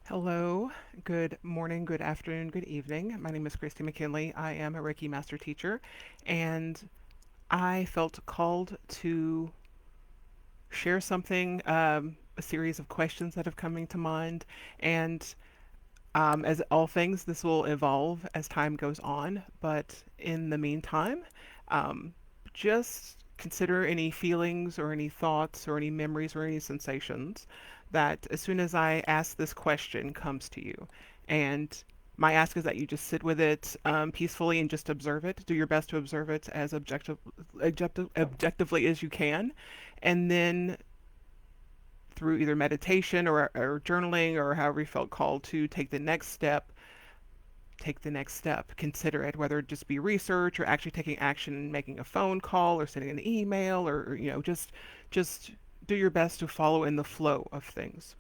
Hello, good morning, good afternoon, good evening. My name is Kristie McKinley. I am a Reiki Master Teacher, and I felt called to share something, a series of questions that have coming to mind. And as all things, this will evolve as time goes on. But in the meantime, um, just consider any feelings or any thoughts or any memories or any sensations that as soon as I ask this question comes to you. And my ask is that you just sit with it peacefully and just observe it. Do your best to observe it as objectively as you can. And then through either meditation or journaling or however you felt called to take the next step, consider it, whether it just be research or actually taking action and making a phone call or sending an email or just do your best to follow in the flow of things.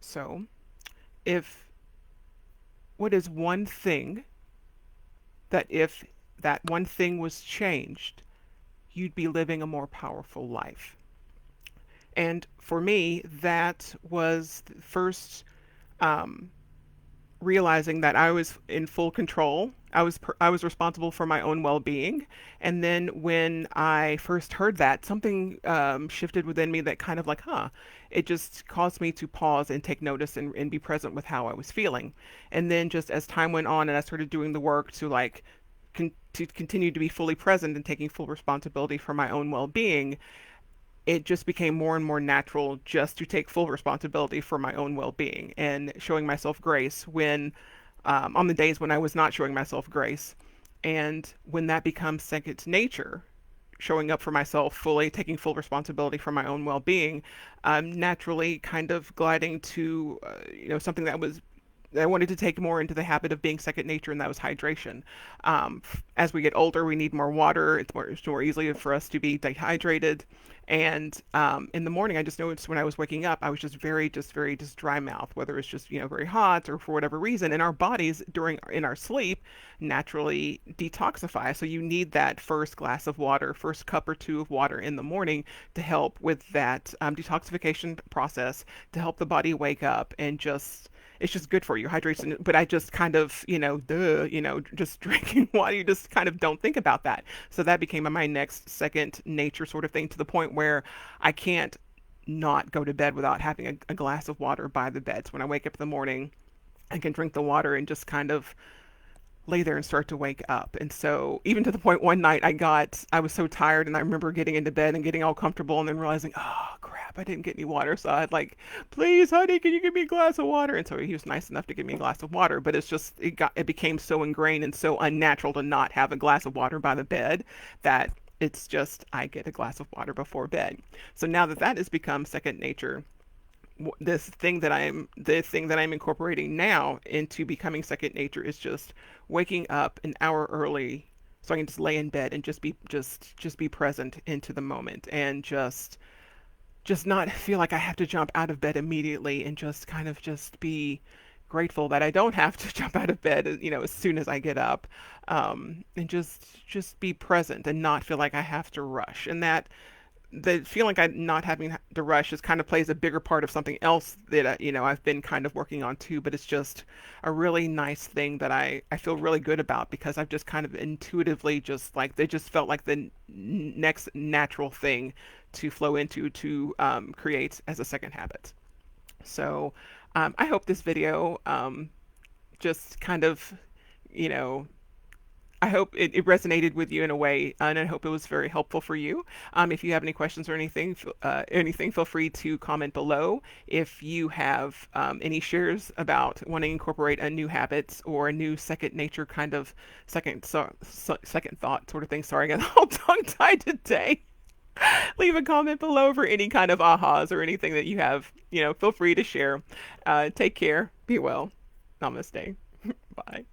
So if what is one thing that if that one thing was changed, you'd be living a more powerful life? And for me, that was the first um, realizing that I was in full control. I was responsible for my own well-being. And then when I first heard that, something shifted within me that kind of like, it just caused me to pause and take notice and be present with how I was feeling. And then just as time went on and I started doing the work to to continue to be fully present and taking full responsibility for my own well-being, it just became more and more natural just to take full responsibility for my own well-being and showing myself grace when on the days when I was not showing myself grace. And when that becomes second nature, showing up for myself fully, taking full responsibility for my own well-being, naturally kind of gliding to something that was I wanted to take more into the habit of being second nature, and that was hydration. As we get older, we need more water. It's more easily for us to be dehydrated. And in the morning, I just noticed when I was waking up, I was just dry mouth, whether it's just very hot or for whatever reason. And our bodies in our sleep naturally detoxify. So you need that first glass of water, first cup or two of water in the morning to help with that detoxification process, to help the body wake up and just it's just good for you hydration. But I just kind of just drinking water, you just kind of don't think about that. So that became my next second nature sort of thing, to the point where I can't not go to bed without having a glass of water by the bed. So when I wake up in the morning, I can drink the water and just kind of lay there and start to wake up. And so even to the point one night I was so tired, and I remember getting into bed and getting all comfortable and then realizing, oh crap, I didn't get any water. So I had like, please honey, can you give me a glass of water? And so he was nice enough to give me a glass of water, but it became so ingrained and so unnatural to not have a glass of water by the bed that it's just I get a glass of water before bed. So now that that has become second nature, the thing that I'm incorporating now into becoming second nature is just waking up an hour early so I can just lay in bed and just be present into the moment, and just not feel like I have to jump out of bed immediately, and just kind of just be grateful that I don't have to jump out of bed, as soon as I get up, and just be present and not feel like I have to rush. And that the feeling like I'm not having to rush is kind of plays a bigger part of something else that I've been kind of working on too. But it's just a really nice thing that I feel really good about, because I've just kind of intuitively just like they just felt like the next natural thing to flow into to create as a second habit. So I hope this video just kind of you know I hope it resonated with you in a way, and I hope it was very helpful for you. If you have any questions or anything, feel free to comment below. If you have any shares about wanting to incorporate a new habits or a new second nature kind of second thought sort of thing. Sorry, I got all tongue tied today. Leave a comment below for any kind of ahas or anything that you have. Feel free to share. Take care. Be well. Namaste. Bye.